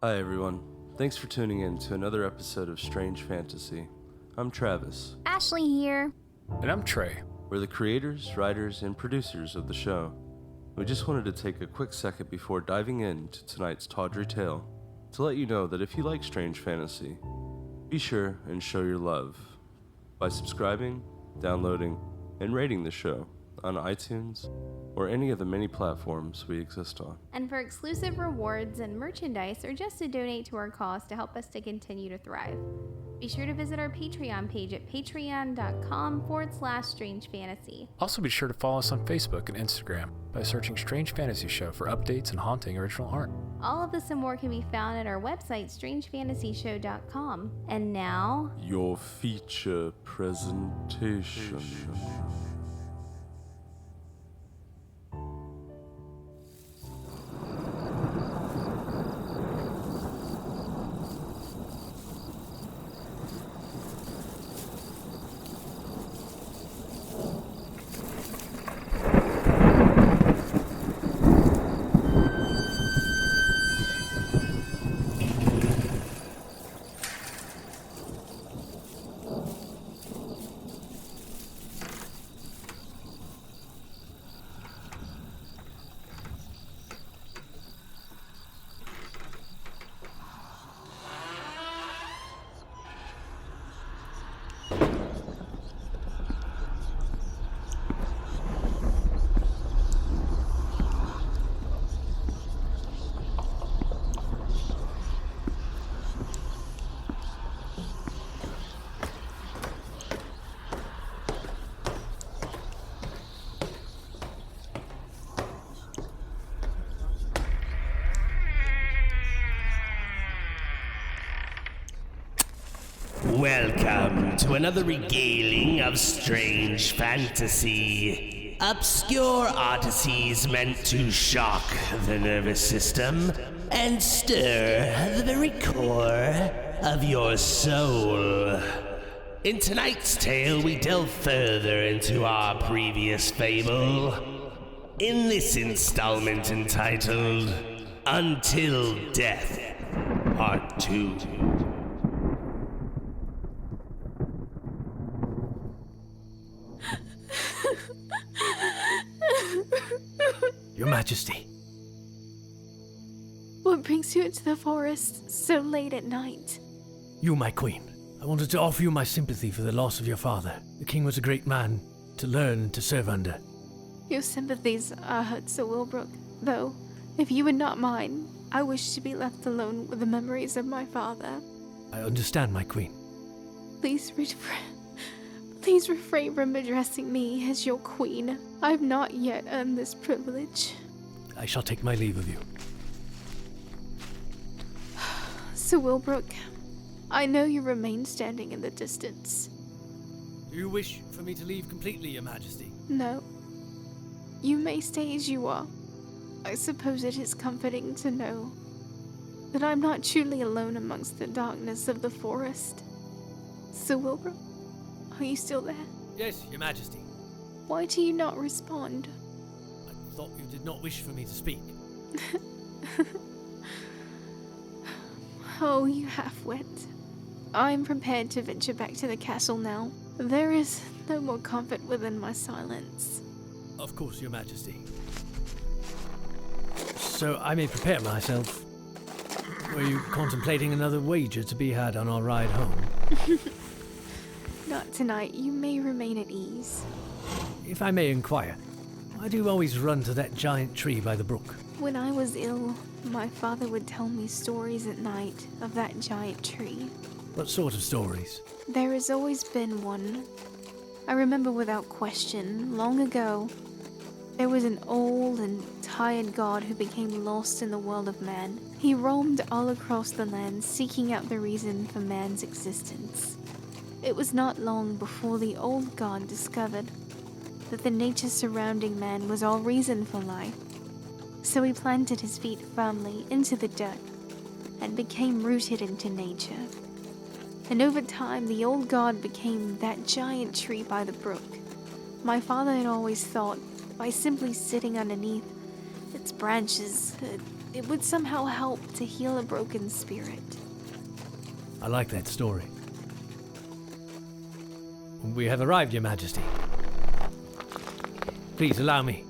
Hi everyone, thanks for tuning in to another episode of Strange Fantasy. I'm Travis. Ashley here. And I'm Trey. We're the creators, writers, and producers of the show. We just wanted to take a quick second before diving into tonight's tawdry tale to let you know that if you like Strange Fantasy, be sure and show your love by subscribing, downloading, and rating the show on iTunes or any of the many platforms we exist on. And for exclusive rewards and merchandise, or just to donate to our cause to help us to continue to thrive, be sure to visit our Patreon page at patreon.com/strangefantasy. Also be sure to follow us on Facebook and Instagram by searching Strange Fantasy Show for updates and haunting original art. All of this and more can be found at our website, strangefantasyshow.com. And now, Your feature presentation. Welcome to another regaling of strange fantasy. Obscure oddities meant to shock the nervous system and stir the very core of your soul. In tonight's tale, we delve further into our previous fable. In this installment entitled Until Death, Part 2. Your Majesty. What brings you into the forest so late at night? You, my queen. I wanted to offer you my sympathy for the loss of your father. The king was a great man to learn and to serve under. Your sympathies are hurt, Sir Wilbrook. Though, if you would not mind, I wish to be left alone with the memories of my father. I understand, my queen. Please refrain from addressing me as your queen. I've not yet earned this privilege. I shall take my leave of you. Sir Wilbrook, I know you remain standing in the distance. Do you wish for me to leave completely, Your Majesty? No. You may stay as you are. I suppose it is comforting to know that I'm not truly alone amongst the darkness of the forest. Sir Wilbrook, are you still there? Yes, Your Majesty. Why do you not respond? I thought you did not wish for me to speak. Oh, you half-wit. I'm prepared to venture back to the castle now. There is no more comfort within my silence. Of course, Your Majesty. So I may prepare myself. Were you contemplating another wager to be had on our ride home? Not tonight. You may remain at ease. If I may inquire, why do you always run to that giant tree by the brook? When I was ill, my father would tell me stories at night of that giant tree. What sort of stories? There has always been one. I remember without question, long ago, there was an old and tired god who became lost in the world of man. He roamed all across the land, seeking out the reason for man's existence. It was not long before the old god discovered that the nature surrounding man was all reason for life. So he planted his feet firmly into the dirt and became rooted into nature. And over time, the old god became that giant tree by the brook. My father had always thought, by simply sitting underneath its branches, it would somehow help to heal a broken spirit. I like that story. We have arrived, Your Majesty. Please allow me.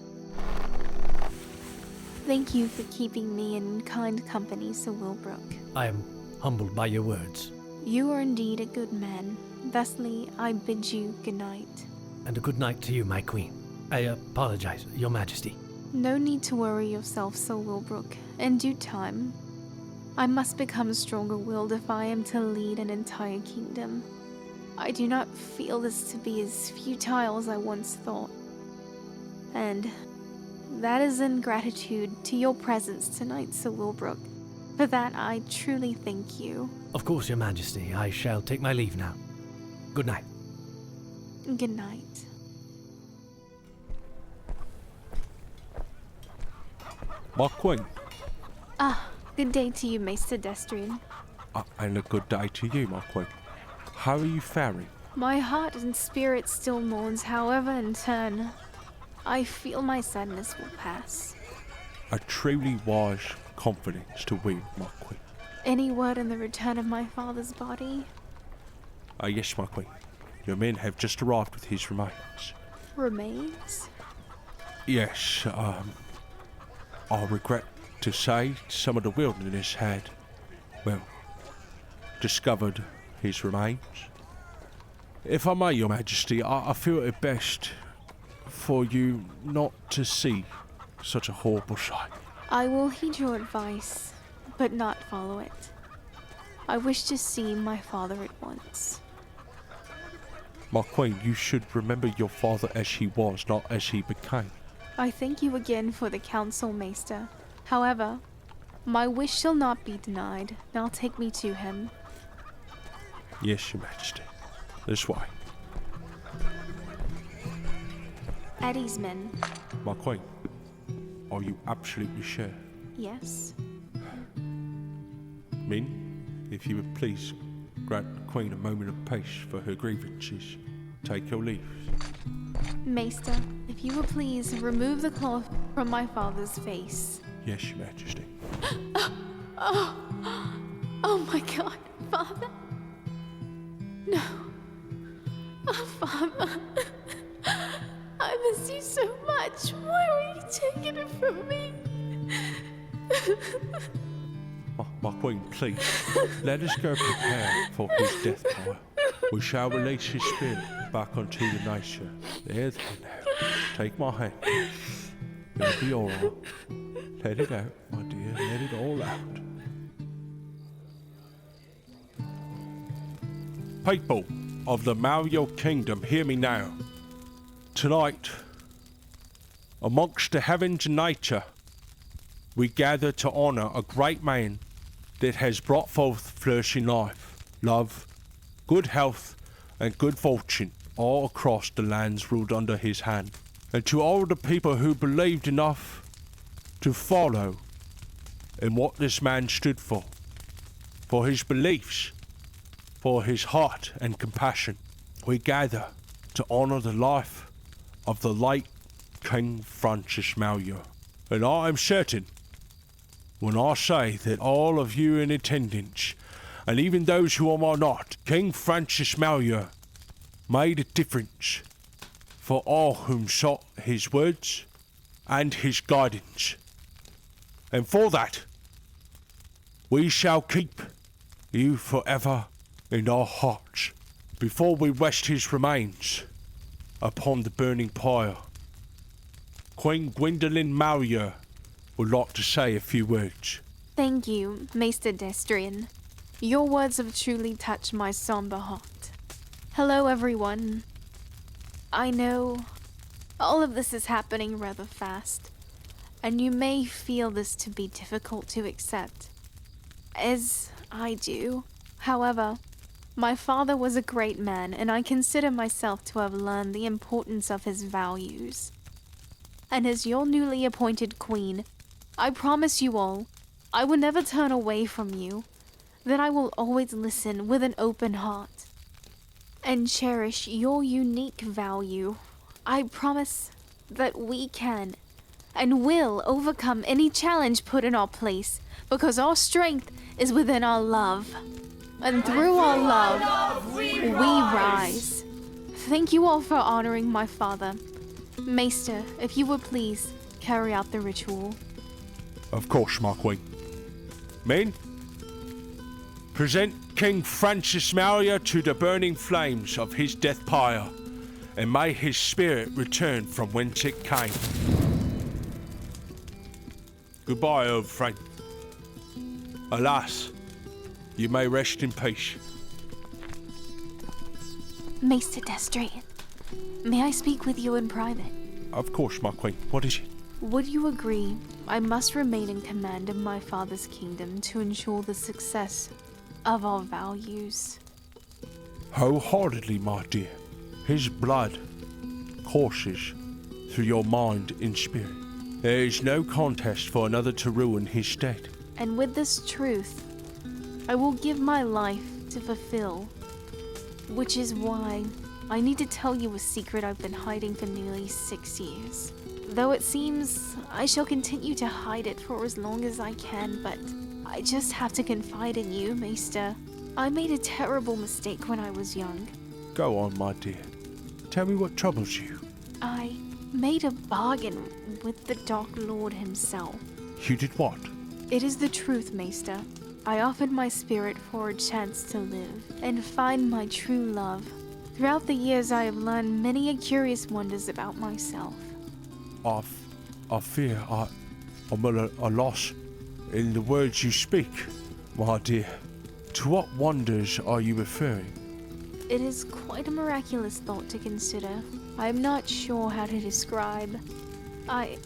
Thank you for keeping me in kind company, Sir Wilbrook. I am humbled by your words. You are indeed a good man. Thusly, I bid you good night. And a good night to you, my queen. I apologize, Your Majesty. No need to worry yourself, Sir Wilbrook. In due time, I must become stronger-willed if I am to lead an entire kingdom. I do not feel this to be as futile as I once thought. And that is in gratitude to your presence tonight, Sir Wilbrook. For that, I truly thank you. Of course, Your Majesty. I shall take my leave now. Good night. Good night. My queen, Good day to you, Maester Destrian. and a good day to you, my queen. How are you faring? My heart and spirit still mourns, however, in turn, I feel my sadness will pass. A truly wise confidence to wield, my queen. Any word on the return of my father's body? Yes, my queen. Your men have just arrived with his remains. Remains? Yes, I regret to say some of the wilderness had, well, discovered his remains. If I may, Your Majesty, I feel it best for you not to see such a horrible sight. I will heed your advice, but not follow it. I wish to see my father at once. My queen, you should remember your father as he was, not as he became. I thank you again for the counsel, Maester. However, my wish shall not be denied. Now take me to him. Yes, Your Majesty. This way. At ease, men. My queen, are you absolutely sure? Yes. Men, if you would please grant the queen a moment of peace for her grievances. Take your leave. Maester, if you will please remove the cloth from my father's face. Yes, Your Majesty. Oh my God, Father. No. Oh, Father. I miss you so much. Why were you taking it from me? My queen, please, let us go prepare for his death pile. We shall release his spirit back onto the nature. There now. Take my hand. It'll be all right. Let it out, my dear. Let it all out. People of the Mario Kingdom, hear me now. Tonight, amongst the heavens and nature, we gather to honor a great man that has brought forth flourishing life, love, good health, and good fortune all across the lands ruled under his hand. And to all the people who believed enough to follow in what this man stood for his beliefs, for his heart and compassion, we gather to honor the life of the late King Francis Mallier. And I am certain when I say that all of you in attendance, and even those who are not, King Francis Mallier made a difference for all whom sought his words and his guidance. And for that, we shall keep you forever in our hearts. Before we rest his remains upon the burning pyre, Queen Gwendolyn Mallier would like to say a few words. Thank you, Maester Destrian. Your words have truly touched my somber heart. Hello, everyone. I know all of this is happening rather fast, and you may feel this to be difficult to accept, as I do. However, my father was a great man, and I consider myself to have learned the importance of his values. And as your newly appointed queen, I promise you all, I will never turn away from you, that I will always listen with an open heart and cherish your unique value. I promise that we can, and will overcome any challenge put in our place, because our strength is within our love. And through our love, we rise. Thank you all for honoring my father. Maester, if you would please carry out the ritual. Of course, my queen. Men, present King Francis Maria to the burning flames of his death pyre, and may his spirit return from whence it came. Goodbye, old friend. Alas, you may rest in peace. Maester Destrain, may I speak with you in private? Of course, my queen. What is it? Would you agree I must remain in command of my father's kingdom to ensure the success of our values? Wholeheartedly, my dear. His blood courses through your mind and spirit. There is no contest for another to ruin his state. And with this truth, I will give my life to fulfill. Which is why I need to tell you a secret I've been hiding for nearly 6 years. Though it seems I shall continue to hide it for as long as I can, but I just have to confide in you, Maester. I made a terrible mistake when I was young. Go on, my dear. Tell me what troubles you. I made a bargain with the Dark Lord himself. You did what? It is the truth, Maester. I offered my spirit for a chance to live and find my true love. Throughout the years, I have learned many curious wonders about myself. I fear I'm at a loss in the words you speak, my dear. To what wonders are you referring? It is quite a miraculous thought to consider. I am not sure how to describe. I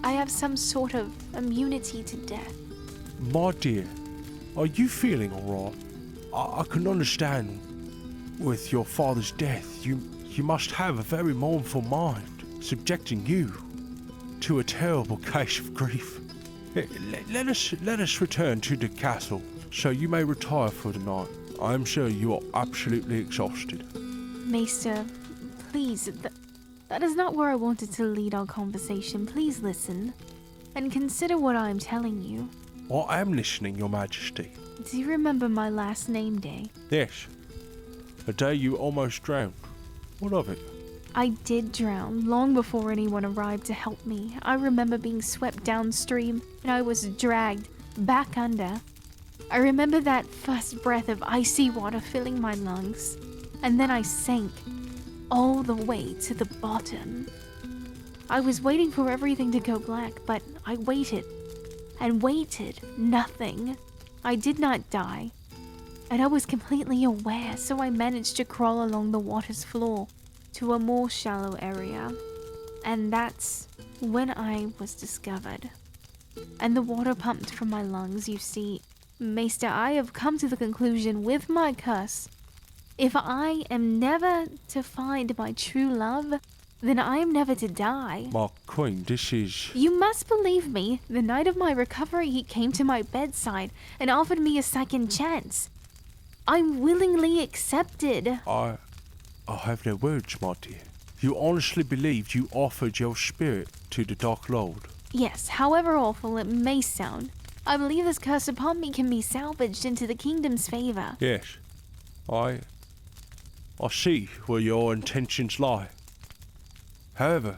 have some sort of immunity to death. My dear, are you feeling alright? I can understand with your father's death, you must have a very mournful mind, subjecting you to a terrible case of grief. Let us return to the castle, so you may retire for the night. I am sure you are absolutely exhausted. Maester, please, that is not where I wanted to lead our conversation. Please listen, and consider what I am telling you. I am listening, your majesty. Do you remember my last name day? Yes. The day you almost drowned. What of it? I did drown long before anyone arrived to help me. I remember being swept downstream, and I was dragged back under. I remember that first breath of icy water filling my lungs, and then I sank all the way to the bottom. I was waiting for everything to go black, but I waited and waited. Nothing. I did not die, and I was completely aware, so I managed to crawl along the water's floor to a more shallow area, and that's when I was discovered. And the water pumped from my lungs. You see, Maester, I have come to the conclusion with my curse, if I am never to find my true love, then I am never to die. My queen, this is... You must believe me. The night of my recovery, he came to my bedside and offered me a second chance. I willingly accepted. I have no words, my dear. You honestly believed you offered your spirit to the Dark Lord? Yes, however awful it may sound, I believe this curse upon me can be salvaged into the kingdom's favor. Yes. I see where your intentions lie. However,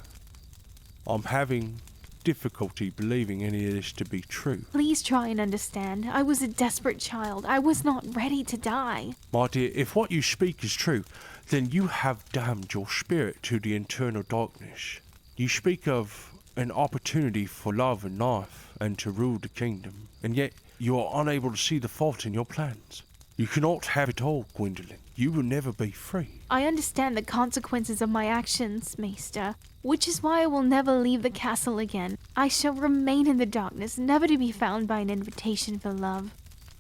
I'm having difficulty believing any of this to be true. Please try and understand. I was a desperate child. I was not ready to die. My dear, if what you speak is true, then you have damned your spirit to the eternal darkness. You speak of an opportunity for love and life and to rule the kingdom, and yet you are unable to see the fault in your plans. You cannot have it all, Gwendolyn. You will never be free. I understand the consequences of my actions, Maester, which is why I will never leave the castle again. I shall remain in the darkness, never to be found by an invitation for love.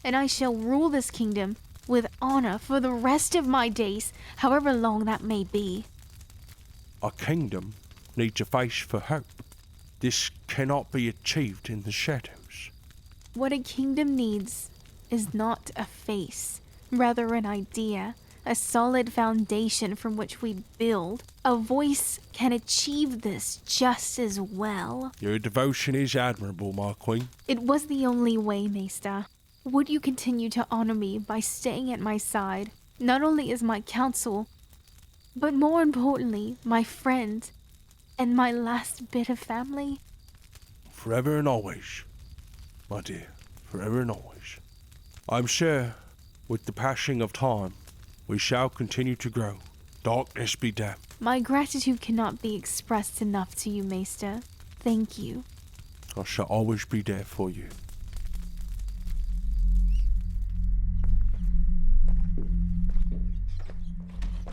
And I shall rule this kingdom with honor for the rest of my days, however long that may be. A kingdom needs a face for hope. This cannot be achieved in the shadows. What a kingdom needs is not a face, rather an idea, a solid foundation from which we build. A voice can achieve this just as well. Your devotion is admirable, my queen. It was the only way, Maester. Would you continue to honor me by staying at my side, not only as my counsel, but more importantly, my friend, and my last bit of family? Forever and always, my dear, forever and always. I'm sure, with the passing of time, we shall continue to grow. Darkness be damned. My gratitude cannot be expressed enough to you, Maester. Thank you. I shall always be there for you.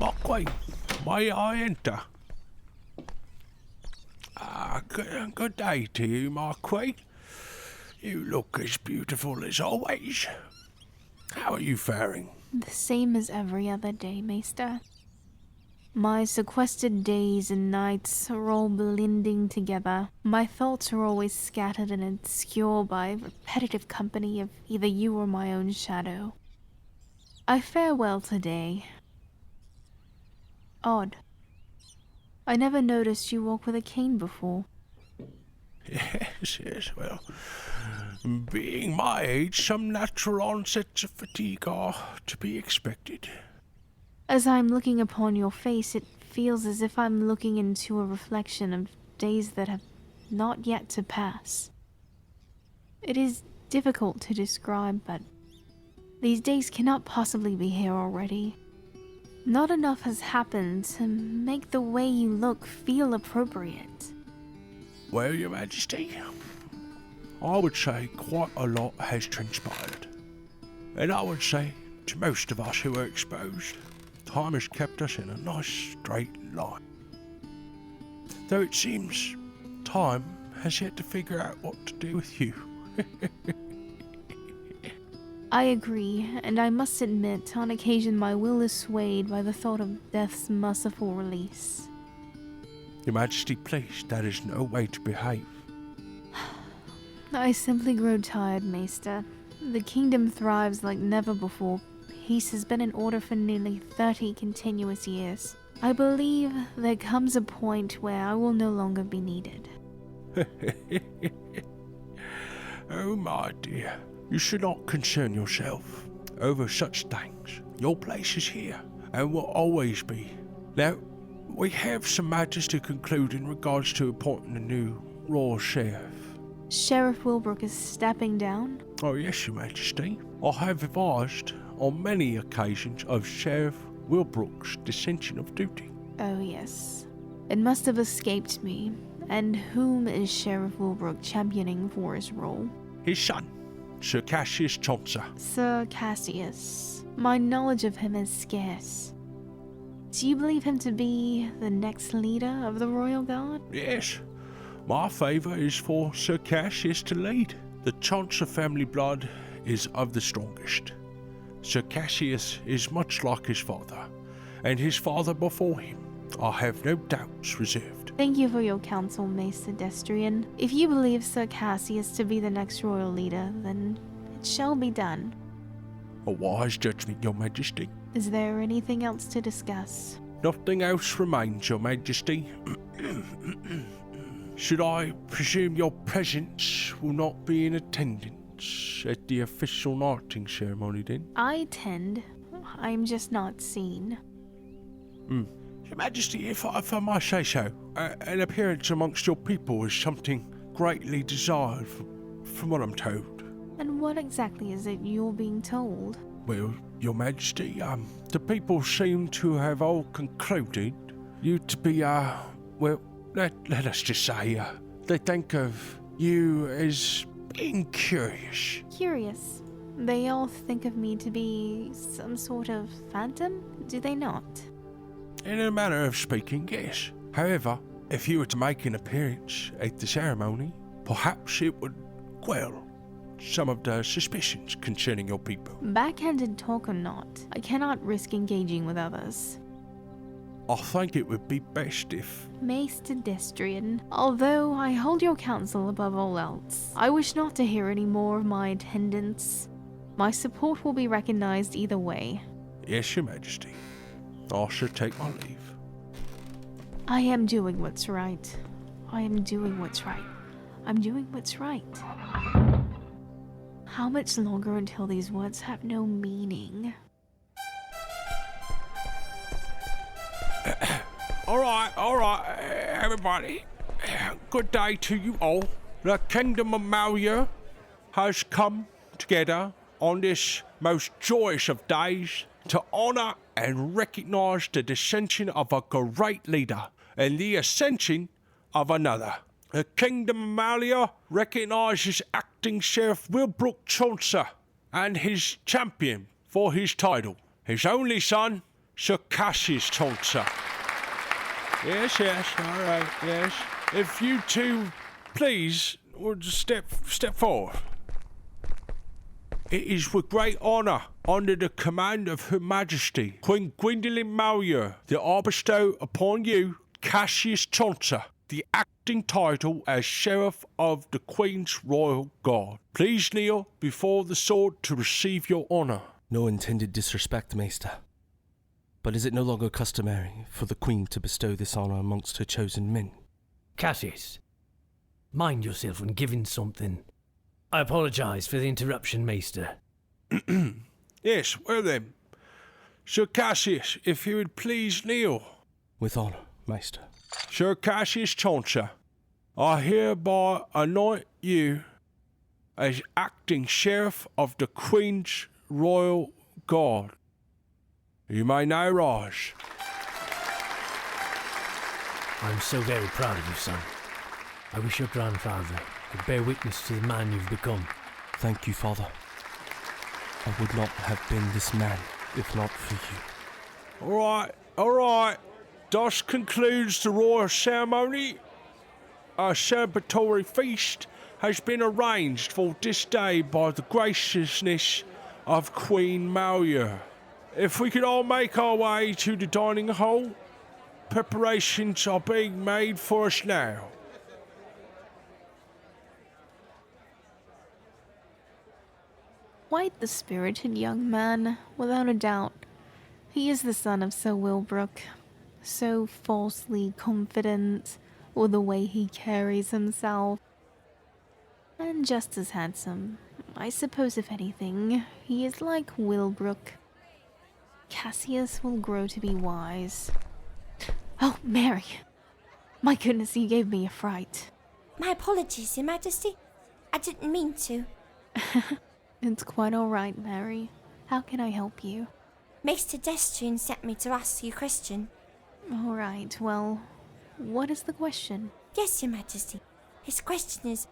My queen, may I enter? Good day to you, my queen. You look as beautiful as always. How are you faring? The same as every other day, Maester. My sequestered days and nights are all blending together. My thoughts are always scattered and obscured by repetitive company of either you or my own shadow. I fare well today. Odd. I never noticed you walk with a cane before. Yes, well, being my age, some natural onsets of fatigue are to be expected. As I'm looking upon your face, it feels as if I'm looking into a reflection of days that have not yet to pass. It is difficult to describe, but these days cannot possibly be here already. Not enough has happened to make the way you look feel appropriate. Well, Your Majesty, I would say quite a lot has transpired. And I would say, to most of us who are exposed, time has kept us in a nice straight line. Though it seems time has yet to figure out what to do with you. I agree, and I must admit, on occasion my will is swayed by the thought of death's merciful release. Your Majesty, please, that is no way to behave. I simply grow tired, Maester. The kingdom thrives like never before. Peace has been in order for nearly 30 continuous years. I believe there comes a point where I will no longer be needed. Oh, my dear, you should not concern yourself over such things. Your place is here, and will always be. Now, we have some matters to conclude in regards to appointing a new royal sheriff. Sheriff Wilbrook is stepping down? Oh, yes, Your Majesty. I have advised on many occasions of Sheriff Wilbrook's dissension of duty. Oh, yes. It must have escaped me. And whom is Sheriff Wilbrook championing for his role? His son, Sir Cassius Chauncey. Sir Cassius. My knowledge of him is scarce. Do you believe him to be the next leader of the Royal Guard? Yes. My favour is for Sir Cassius to lead. The Chauncey family blood is of the strongest. Sir Cassius is much like his father, and his father before him. I have no doubts reserved. Thank you for your counsel, Maester Destrian. If you believe Sir Cassius to be the next royal leader, then it shall be done. A wise judgment, Your Majesty. Is there anything else to discuss? Nothing else remains, Your Majesty. Should I presume your presence will not be in attendance at the official knighting ceremony then? I attend. I'm just not seen. Your Majesty, if I might say so, an appearance amongst your people is something greatly desired from what I'm told. And what exactly is it you're being told? Well, Your Majesty, the people seem to have all concluded you to be, well, let us just say, they think of you as being curious. Curious. They all think of me to be some sort of phantom, do they not? In a manner of speaking, yes. However, if you were to make an appearance at the ceremony, perhaps it would quell some of the suspicions concerning your people. Backhanded talk or not, I cannot risk engaging with others. I think it would be best if... Maester Destrian, although I hold your counsel above all else, I wish not to hear any more of my attendance. My support will be recognized either way. Yes, Your Majesty. I shall take my leave. I am doing what's right. I am doing what's right. I'm doing what's right. How much longer until these words have no meaning? All right, everybody. Good day to you all. The Kingdom of Malya has come together on this most joyous of days to honour and recognise the descension of a great leader and the ascension of another. The Kingdom of Malya recognises acting Sheriff Wilbrook Chauncey and his champion for his title, his only son, Sir Cassius Chauncey. Yes, all right, yes. If you two, please, would step forward. It is with great honour, under the command of Her Majesty, Queen Gwendolyn Malya, that I bestow upon you, Cassius Chauncey, the acting title as Sheriff of the Queen's Royal Guard. Please kneel before the sword to receive your honour. No intended disrespect, Maester. But is it no longer customary for the Queen to bestow this honour amongst her chosen men? Cassius, mind yourself when giving something. I apologise for the interruption, Maester. Yes, well then. Sir Cassius, if you would please kneel. With honour, Maester. Sir Cassius Chauncey, I hereby anoint you as acting Sheriff of the Queen's Royal Guard. You may now rise. I'm so very proud of you, son. I wish your grandfather could bear witness to the man you've become. Thank you, Father. I would not have been this man if not for you. All right. Thus concludes the royal ceremony. A celebratory feast has been arranged for this day by the graciousness of Queen Malya. If we could all make our way to the dining hall, preparations are being made for us now. Quite the spirited young man, without a doubt. He is the son of Sir Wilbrook, so falsely confident with the way he carries himself. And just as handsome. I suppose if anything, he is like Wilbrook. Cassius will grow to be wise. Oh, Mary! My goodness, you gave me a fright. My apologies, Your Majesty. I didn't mean to. It's quite alright, Mary. How can I help you? Maester Destrian sent me to ask you a question. Alright, well, what is the question? Yes, Your Majesty. His question is,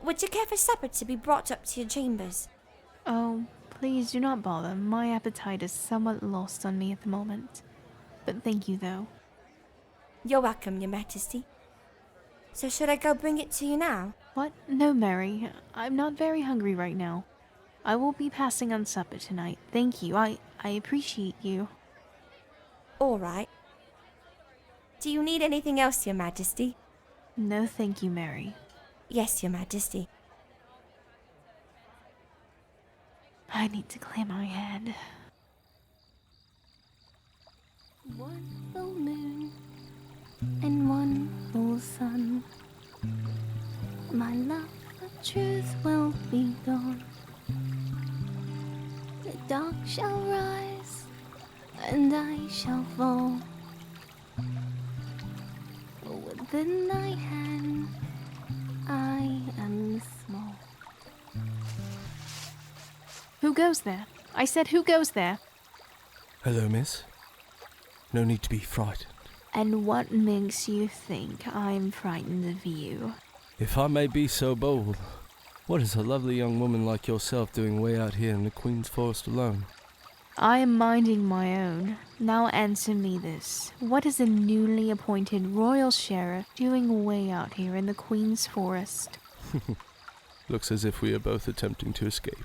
would you care for supper to be brought up to your chambers? Oh, please do not bother. My appetite is somewhat lost on me at the moment. But thank you, though. You're welcome, Your Majesty. So should I go bring it to you now? What? No, Mary. I'm not very hungry right now. I will be passing on supper tonight. Thank you. I appreciate you. All right. Do you need anything else, Your Majesty? No, thank you, Mary. Yes, Your Majesty. I need to clear my head. One full moon and one full sun. My love for truth will be gone. The dark shall rise and I shall fall. Within thy hand I am small. Who goes there? I said, who goes there? Hello, miss. No need to be frightened. And what makes you think I'm frightened of you? If I may be so bold, what is a lovely young woman like yourself doing way out here in the Queen's Forest alone? I am minding my own. Now answer me this. What is a newly appointed royal sheriff doing way out here in the Queen's Forest? Looks as if we are both attempting to escape.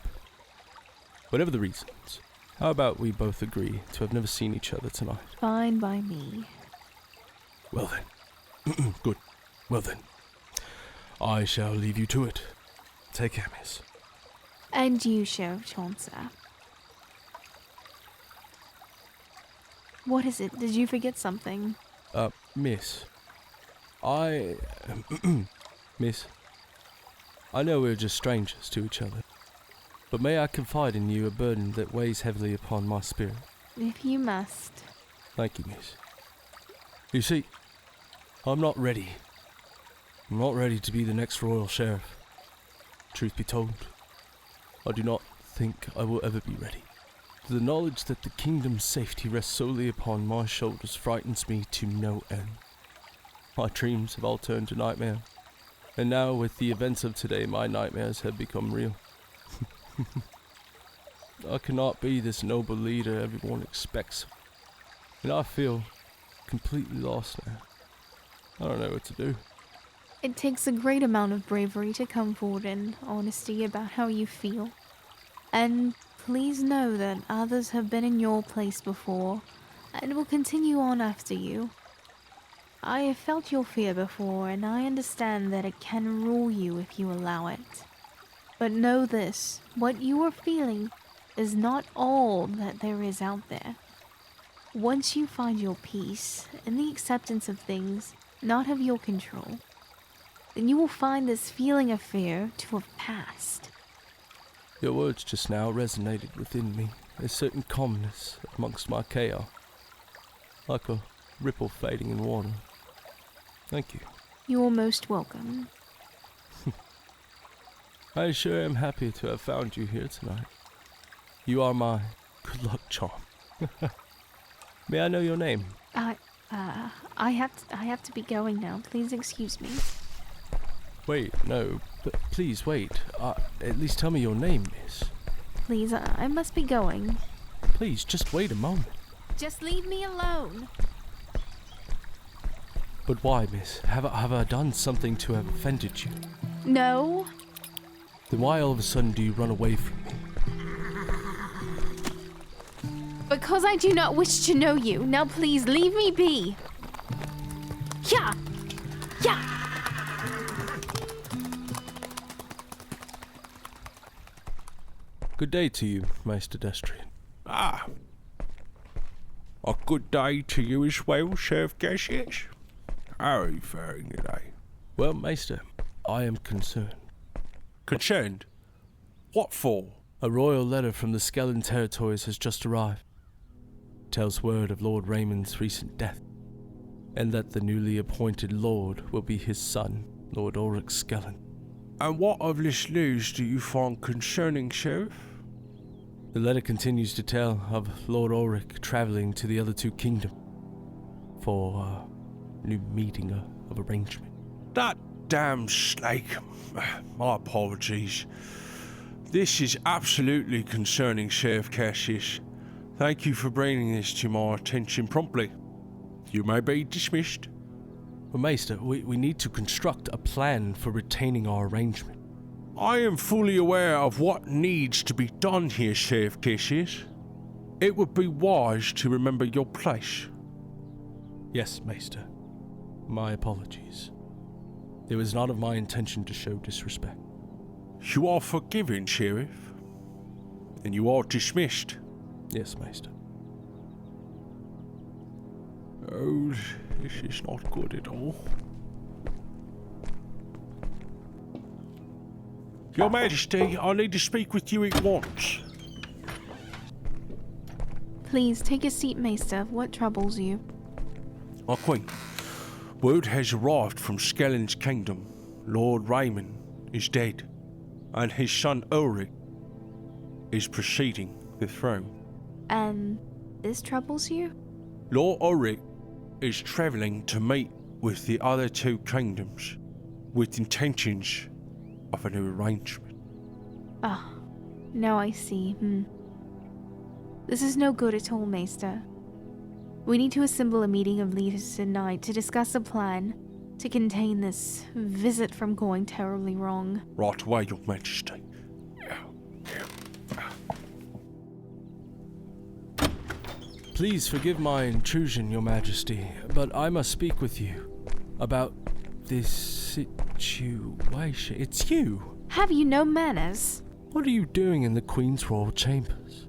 Whatever the reasons, how about we both agree to have never seen each other tonight? Fine by me. Well then. Good. Well then. I shall leave you to it. Take care, miss. And you, Sheriff Chauncey. What is it? Did you forget something? Miss. Miss. I know we're just strangers to each other, but may I confide in you a burden that weighs heavily upon my spirit? If you must. Thank you, miss. You see, I'm not ready. I'm not ready to be the next royal sheriff. Truth be told, I do not think I will ever be ready. The knowledge that the kingdom's safety rests solely upon my shoulders frightens me to no end. My dreams have all turned to nightmare, and now with the events of today, my nightmares have become real. I cannot be this noble leader everyone expects, and I feel completely lost now. I don't know what to do. It takes a great amount of bravery to come forward in honesty about how you feel. And please know that others have been in your place before, and will continue on after you. I have felt your fear before, and I understand that it can rule you if you allow it. But know this, what you are feeling is not all that there is out there. Once you find your peace and the acceptance of things not of your control, then you will find this feeling of fear to have passed. Your words just now resonated within me, a certain calmness amongst my chaos, like a ripple fading in water. Thank you. You're most welcome. I sure am happy to have found you here tonight. You are my good luck charm. May I know your name? I have to be going now. Please excuse me. Wait, no, but please wait. At least tell me your name, miss. Please, I must be going. Please, just wait a moment. Just leave me alone. But why, miss? Have I done something to have offended you? No. Then why all of a sudden do you run away from me? Because I do not wish to know you. Now please leave me be. Yeah. Yeah. Good day to you, Maester Destrian. Ah. A good day to you as well, Sheriff Cassius. How are you faring today? Well, Maester, I am concerned. Concerned? What for? A royal letter from the Skellen territories has just arrived. It tells word of Lord Raymond's recent death, and that the newly appointed lord will be his son, Lord Ulrich Skellen. And what of this news do you find concerning, Sheriff? The letter continues to tell of Lord Ulrich travelling to the other two kingdoms for a new meeting of arrangement. That damn snake. My apologies. This is absolutely concerning, Sheriff Cassius. Thank you for bringing this to my attention promptly. You may be dismissed. Well, Maester, we need to construct a plan for retaining our arrangement. I am fully aware of what needs to be done here, Sheriff Cassius. It would be wise to remember your place. Yes, Maester. My apologies. It was not of my intention to show disrespect. You are forgiven, Sheriff. And you are dismissed. Yes, Maester. Oh, this is not good at all. Your Majesty, I need to speak with you at once. Please take a seat, Maester. What troubles you? My Queen, word has arrived from Skellen's kingdom. Lord Raymond is dead, and his son Ulrich is preceding the throne. And this troubles you? Lord Ulrich is travelling to meet with the other two kingdoms with intentions of a new arrangement. Ah, now I see. This is no good at all, Maester. We need to assemble a meeting of leaders tonight to discuss a plan to contain this visit from going terribly wrong. Right away, Your Majesty. Please forgive my intrusion, Your Majesty, but I must speak with you about this situation. It's you! Have you no manners? What are you doing in the Queen's royal chambers?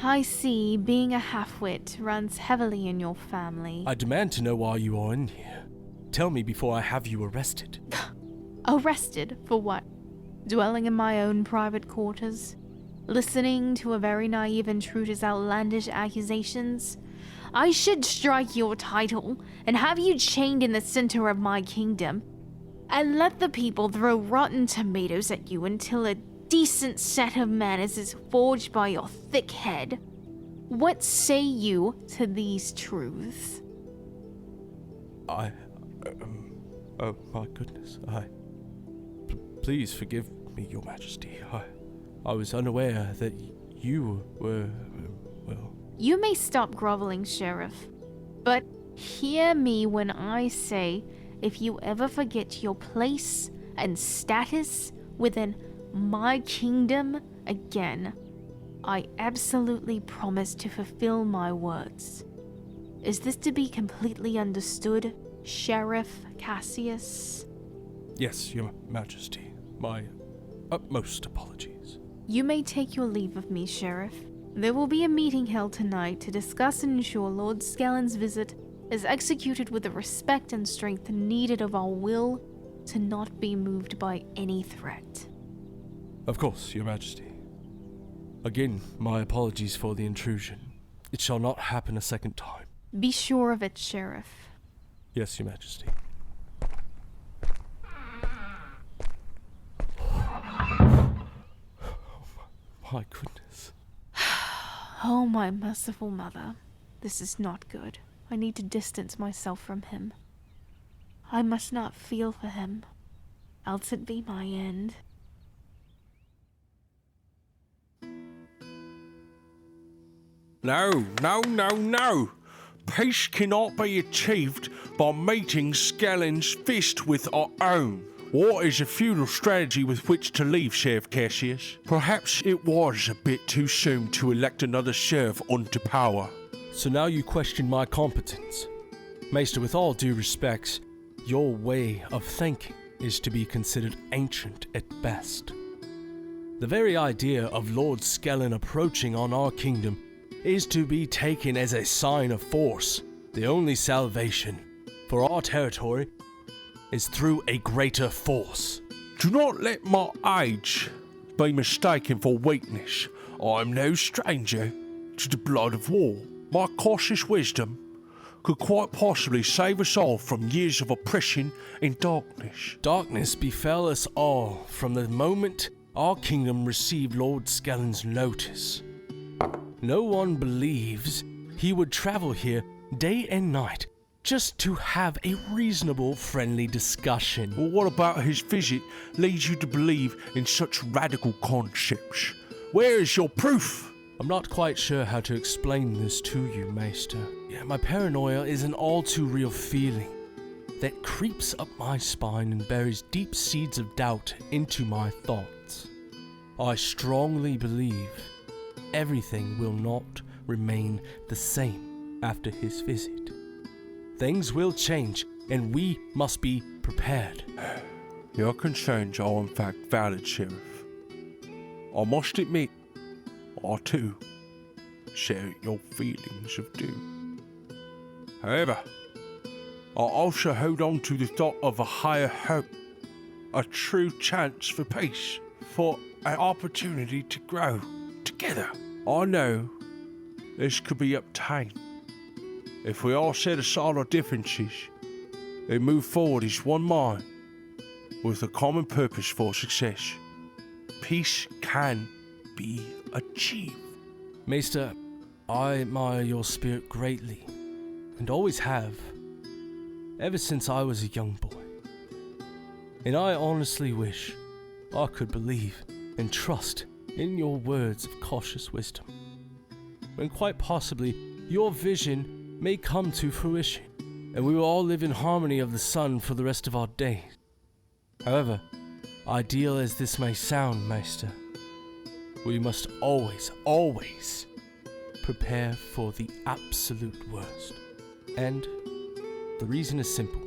I see being a half-wit runs heavily in your family. I demand to know why you are in here. Tell me before I have you arrested. Arrested for what? Dwelling in my own private quarters? Listening to a very naive intruder's outlandish accusations? I should strike your title and have you chained in the center of my kingdom, and let the people throw rotten tomatoes at you until a decent set of manners is forged by your thick head. What say you to these truths? Oh my goodness, please forgive me, Your Majesty. I was unaware that you were, well... You may stop groveling, Sheriff, but hear me when I say if you ever forget your place and status within my kingdom again, I absolutely promise to fulfill my words. Is this to be completely understood, Sheriff Cassius? Yes, Your Majesty. My utmost apologies. You may take your leave of me, Sheriff. There will be a meeting held tonight to discuss and ensure Lord Scallon's visit is executed with the respect and strength needed of our will to not be moved by any threat. Of course, Your Majesty. Again, my apologies for the intrusion. It shall not happen a second time. Be sure of it, Sheriff. Yes, Your Majesty. My goodness. Oh, my merciful mother. This is not good. I need to distance myself from him. I must not feel for him, else it be my end. No. Peace cannot be achieved by meeting Scallon's fist with our own. War is a futile strategy with which to leave, Sheriff Cassius. Perhaps it was a bit too soon to elect another sheriff onto power. So now you question my competence. Maester, with all due respects, your way of thinking is to be considered ancient at best. The very idea of Lord Scallon approaching on our kingdom is to be taken as a sign of force. The only salvation for our territory is through a greater force. Do not let my age be mistaken for weakness. I am no stranger to the blood of war. My cautious wisdom could quite possibly save us all from years of oppression and darkness. Darkness befell us all from the moment our kingdom received Lord Scallon's notice. No one believes he would travel here day and night just to have a reasonable, friendly discussion. Well, what about his visit leads you to believe in such radical concepts? Where is your proof? I'm not quite sure how to explain this to you, Maester. Yeah, my paranoia is an all-too-real feeling that creeps up my spine and buries deep seeds of doubt into my thoughts. I strongly believe everything will not remain the same after his visit. Things will change, and we must be prepared. Your concerns are in fact valid, Sheriff. I must admit, I too share your feelings of doom. However, I also hold on to the thought of a higher hope, a true chance for peace, for an opportunity to grow together. I know this could be obtained if we all set aside our differences and move forward as one mind with a common purpose for success. Peace can be achieved. Maester, I admire your spirit greatly, and always have, ever since I was a young boy. And I honestly wish I could believe and trust in your words of cautious wisdom, when quite possibly your vision may come to fruition, and we will all live in harmony of the sun for the rest of our days. However, ideal as this may sound, Maester, we must always prepare for the absolute worst. And the reason is simple.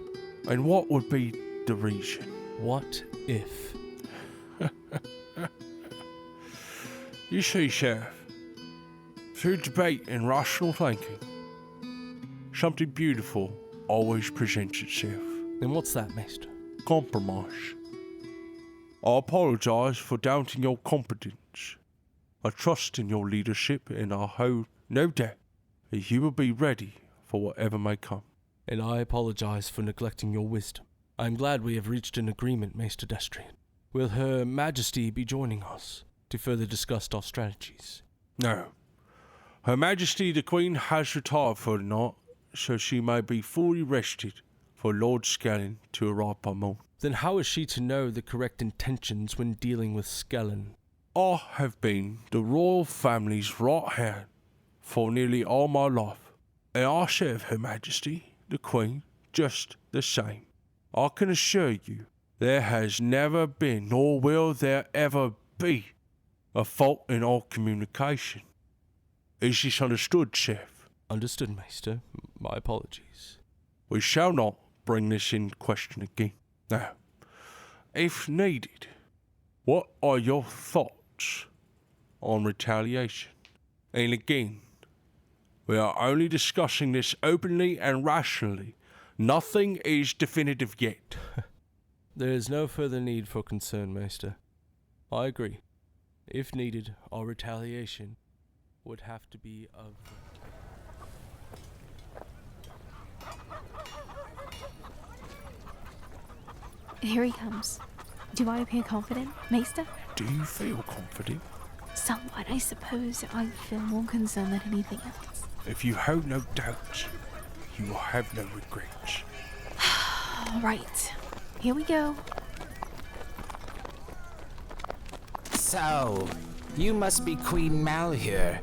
And what would be the reason? What if? You see, Sheriff, through debate and rational thinking, something beautiful always presents itself. And what's that, Maester? Compromise. I apologize for doubting your competence. I trust in your leadership, and I hold no doubt that you will be ready for whatever may come. And I apologize for neglecting your wisdom. I am glad we have reached an agreement, Maester Destrian. Will Her Majesty be joining us to further discuss our strategies? No. Her Majesty the Queen has retired for the night, so she may be fully rested for Lord Scallon to arrive by morning. Then how is she to know the correct intentions when dealing with Scallon? I have been the royal family's right hand for nearly all my life, and I serve Her Majesty the Queen just the same. I can assure you, there has never been, nor will there ever be, a fault in our communication. Is this understood, Chef? Understood, Maester. My apologies. We shall not bring this in question again. Now, if needed, what are your thoughts on retaliation? And again, we are only discussing this openly and rationally. Nothing is definitive yet. There is no further need for concern, Maester. I agree. If needed, our retaliation would have to be of... Here he comes. Do I appear confident, Maester? Do you feel confident? Somewhat, I suppose. I feel more concerned than anything else. If you hold no doubts, you will have no regrets. All right. Here we go. So, you must be Queen Malheur.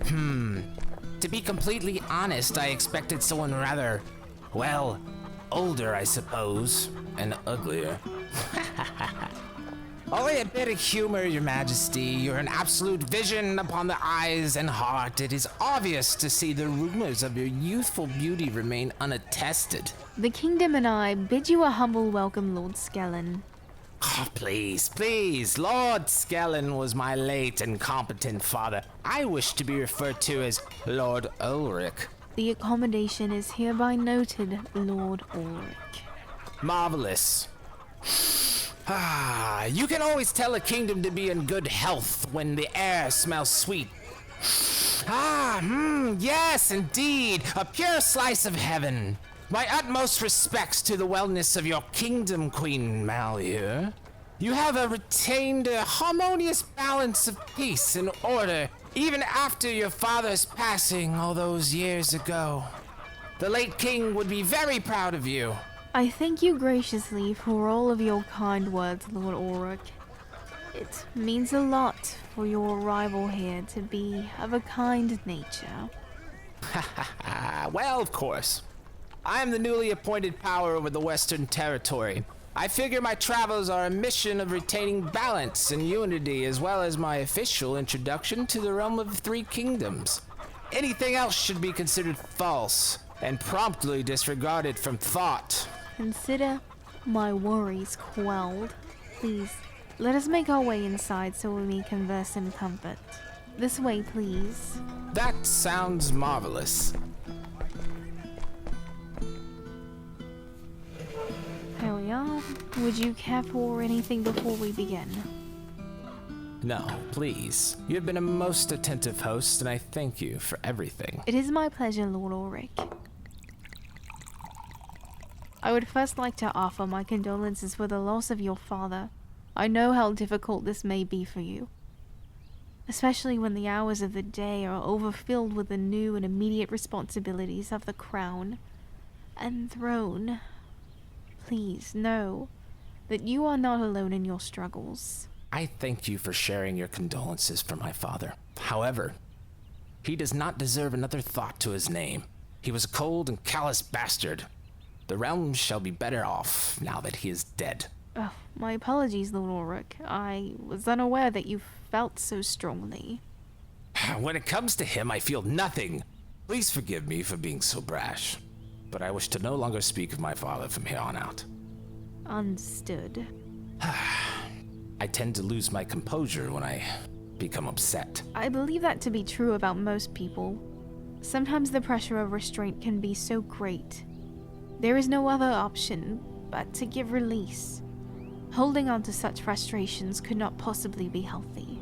To be completely honest, I expected someone rather, well, older, I suppose, and uglier. Only a bit of humor, Your Majesty. You're an absolute vision upon the eyes and heart. It is obvious to see the rumors of your youthful beauty remain unattested. The kingdom and I bid you a humble welcome, Lord Scallon. Oh, please, please. Lord Scallon was my late and competent father. I wish to be referred to as Lord Ulrich. The accommodation is hereby noted, Lord Ulrich. Marvelous. You can always tell a kingdom to be in good health when the air smells sweet. Yes, indeed. A pure slice of heaven. My utmost respects to the wellness of your kingdom, Queen Malheur. You have retained a harmonious balance of peace and order, even after your father's passing all those years ago. The late king would be very proud of you. I thank you graciously for all of your kind words, Lord Ulrich. It means a lot for your arrival here to be of a kind nature. Well, of course. I am the newly appointed power over the Western Territory. I figure my travels are a mission of retaining balance and unity, as well as my official introduction to the realm of three kingdoms. Anything else should be considered false and promptly disregarded from thought. Consider my worries quelled. Please, let us make our way inside so we may converse in comfort. This way, please. That sounds marvelous. Here we are. Would you care for anything before we begin? No, please. You have been a most attentive host, and I thank you for everything. It is my pleasure, Lord Ulrich. I would first like to offer my condolences for the loss of your father. I know how difficult this may be for you, especially when the hours of the day are overfilled with the new and immediate responsibilities of the crown and throne. Please know that you are not alone in your struggles. I thank you for sharing your condolences for my father. However, he does not deserve another thought to his name. He was a cold and callous bastard. The realm shall be better off now that he is dead. Oh, my apologies, Lord Ulrich. I was unaware that you felt so strongly. When it comes to him, I feel nothing. Please forgive me for being so brash, but I wish to no longer speak of my father from here on out. Understood. I tend to lose my composure when I become upset. I believe that to be true about most people. Sometimes the pressure of restraint can be so great. There is no other option but to give release. Holding on to such frustrations could not possibly be healthy.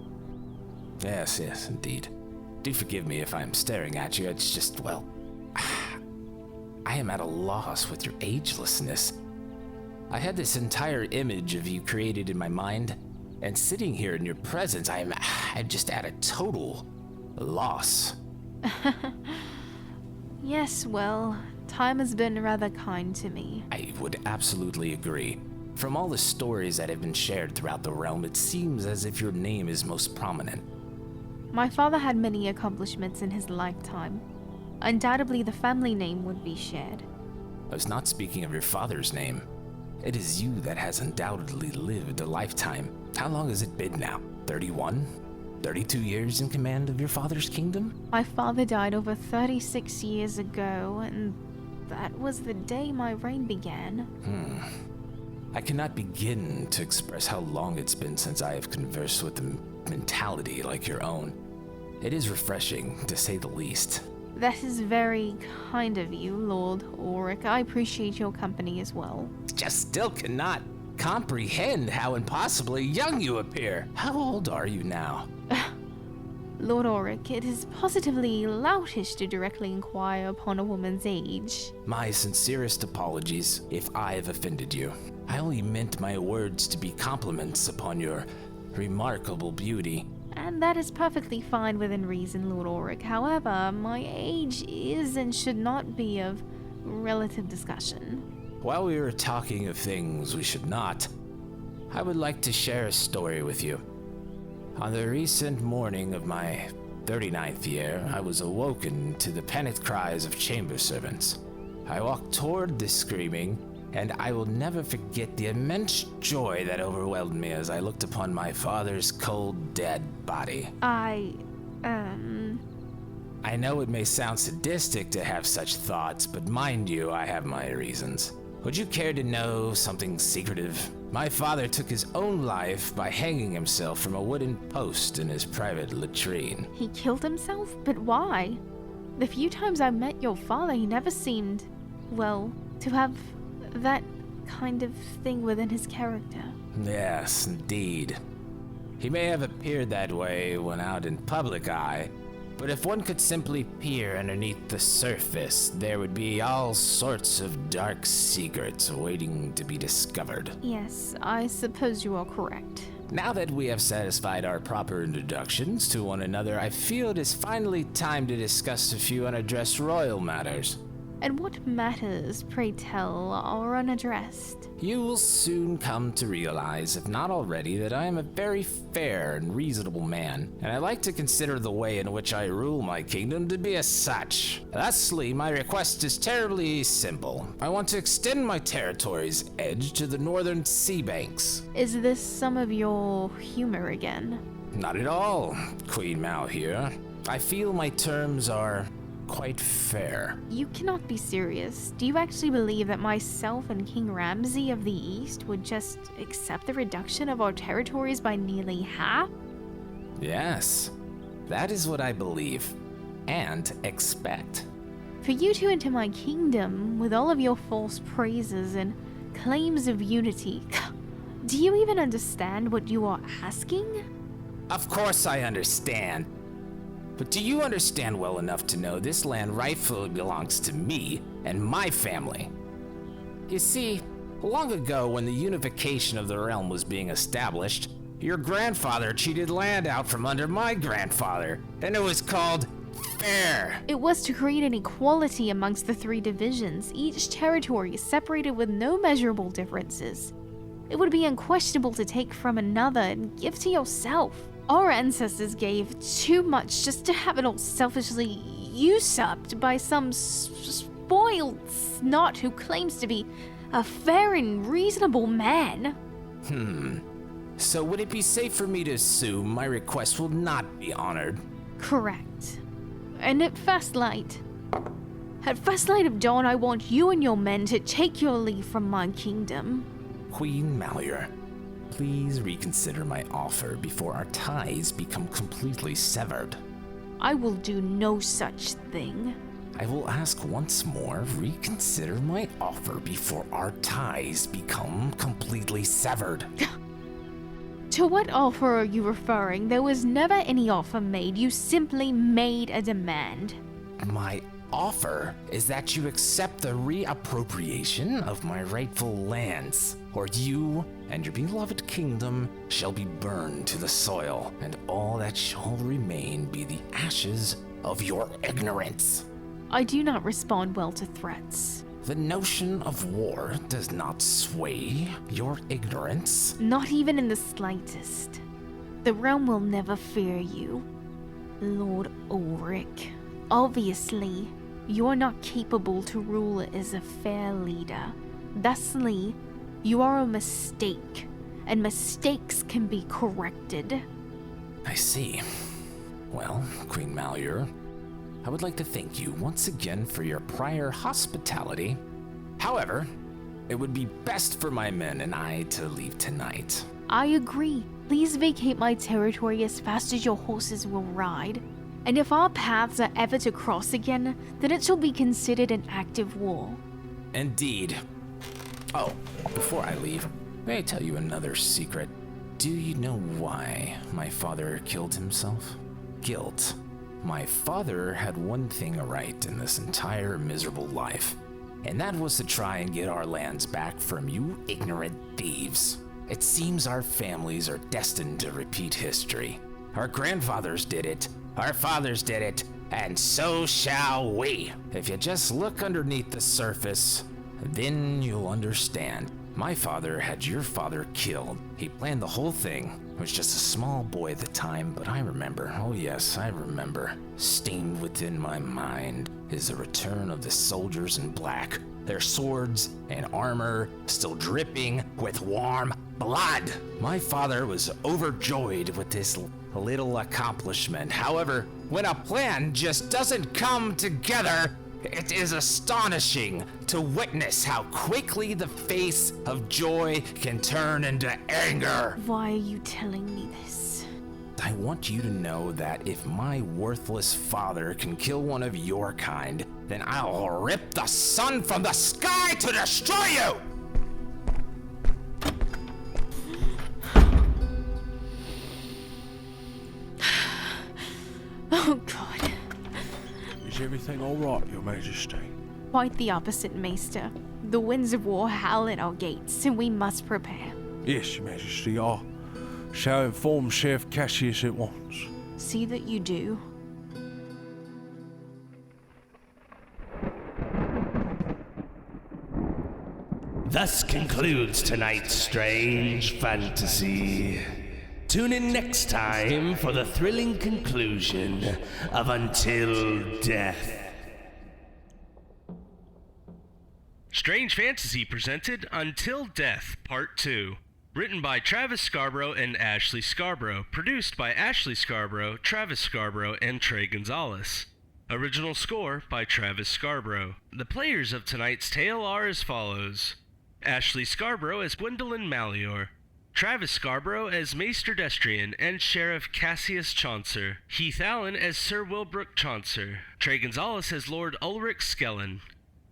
Yes, indeed. Do forgive me if I'm staring at you. It's just, well, I am at a loss with your agelessness. I had this entire image of you created in my mind, and sitting here in your presence, I'm just at a total loss. Yes, well, time has been rather kind to me. I would absolutely agree. From all the stories that have been shared throughout the realm, it seems as if your name is most prominent. My father had many accomplishments in his lifetime. Undoubtedly, the family name would be shared. I was not speaking of your father's name. It is you that has undoubtedly lived a lifetime. How long has it been now? 31? 32 years in command of your father's kingdom? My father died over 36 years ago, and that was the day my reign began. I cannot begin to express how long it's been since I have conversed with a mentality like your own. It is refreshing, to say the least. That is very kind of you, Lord Ulrich. I appreciate your company as well. Just still cannot comprehend how impossibly young you appear. How old are you now? Lord Ulrich, it is positively loutish to directly inquire upon a woman's age. My sincerest apologies if I have offended you. I only meant my words to be compliments upon your remarkable beauty. And that is perfectly fine within reason, Lord Ulrich. However, my age is and should not be of relative discussion. While we were talking of things we should not, I would like to share a story with you. On the recent morning of my 39th year, I was awoken to the panicked cries of chamber servants. I walked toward the screaming, and I will never forget the immense joy that overwhelmed me as I looked upon my father's cold, dead body. I know it may sound sadistic to have such thoughts, but mind you, I have my reasons. Would you care to know something secretive? My father took his own life by hanging himself from a wooden post in his private latrine. He killed himself? But why? The few times I met your father, he never seemed, well, to have that kind of thing within his character. Yes, indeed. He may have appeared that way when out in public eye, but if one could simply peer underneath the surface, there would be all sorts of dark secrets waiting to be discovered. Yes, I suppose you are correct. Now that we have satisfied our proper introductions to one another, I feel it is finally time to discuss a few unaddressed royal matters. And what matters, pray tell, are unaddressed? You will soon come to realize, if not already, that I am a very fair and reasonable man, and I like to consider the way in which I rule my kingdom to be as such. Thusly, my request is terribly simple. I want to extend my territory's edge to the northern sea banks. Is this some of your humor again? Not at all, Queen Mal here. I feel my terms are quite fair. You cannot be serious. Do you actually believe that myself and King Ramsay of the East would just accept the reduction of our territories by nearly half? Yes, that is what I believe and expect. For you to enter my kingdom with all of your false praises and claims of unity, do you even understand what you are asking? Of course I understand. But do you understand well enough to know this land rightfully belongs to me and my family? You see, long ago when the unification of the realm was being established, your grandfather cheated land out from under my grandfather, and it was called fair. It was to create an equality amongst the three divisions, each territory separated with no measurable differences. It would be unquestionable to take from another and give to yourself. Our ancestors gave too much just to have it all selfishly usurped by some spoiled snot who claims to be a fair and reasonable man. So would it be safe for me to assume my request will not be honored? Correct. And at first light of dawn, I want you and your men to take your leave from my kingdom. Queen Mallier, please reconsider my offer before our ties become completely severed? I will do no such thing. I will ask once more, reconsider my offer before our ties become completely severed. To what offer are you referring? There was never any offer made. You simply made a demand. My offer is that you accept the reappropriation of my rightful lands, or you and your beloved kingdom shall be burned to the soil, and all that shall remain be the ashes of your ignorance. I do not respond well to threats. The notion of war does not sway your ignorance. Not even in the slightest. The realm will never fear you, Lord Ulrich. Obviously, you are not capable to rule as a fair leader. Thusly, you are a mistake, and mistakes can be corrected. I see. Well, Queen Malheur, I would like to thank you once again for your prior hospitality. However, it would be best for my men and I to leave tonight. I agree. Please vacate my territory as fast as your horses will ride. And if our paths are ever to cross again, then it shall be considered an act of war. Indeed. Oh, before I leave, may I tell you another secret? Do you know why my father killed himself? Guilt. My father had one thing right in this entire miserable life, and that was to try and get our lands back from you ignorant thieves. It seems our families are destined to repeat history. Our grandfathers did it, our fathers did it, and so shall we. If you just look underneath the surface, then you'll understand. My father had your father killed. He planned the whole thing. I was just a small boy at the time, but I remember, oh yes, I remember. Stained within my mind is the return of the soldiers in black, their swords and armor still dripping with warm blood. My father was overjoyed with this little accomplishment. However, when a plan just doesn't come together, it is astonishing to witness how quickly the face of joy can turn into anger. Why are you telling me this? I want you to know that if my worthless father can kill one of your kind, then I'll rip the sun from the sky to destroy you! Oh God. Is everything all right, Your Majesty? Quite the opposite, Maester. The winds of war howl at our gates, and we must prepare. Yes, Your Majesty. I shall inform Sheriff Cassius at once. See that you do. Thus concludes tonight's strange fantasy. Tune in next time for the thrilling conclusion of Until Death. Strange Fantasy presented Until Death Part 2. Written by Travis Scarbro and Ashley Scarbro. Produced by Ashley Scarbro, Travis Scarbro, and Trey Gonzales. Original score by Travis Scarbro. The players of tonight's tale are as follows. Ashley Scarbro as Gwendolyn Malheur. Travis Scarbro as Maester Destrian and Sheriff Cassius Chaucer. Heath Allyn as Sir Wilbrook Chaucer. Trey Gonzales as Lord Ulrich Skellen.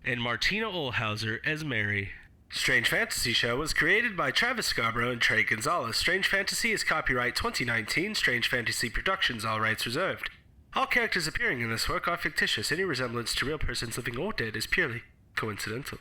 And Martina Ohlhauser as Mary. Strange Fantasy Show was created by Travis Scarbro and Trey Gonzales. Strange Fantasy is copyright 2019, Strange Fantasy Productions, all rights reserved. All characters appearing in this work are fictitious. Any resemblance to real persons living or dead is purely coincidental.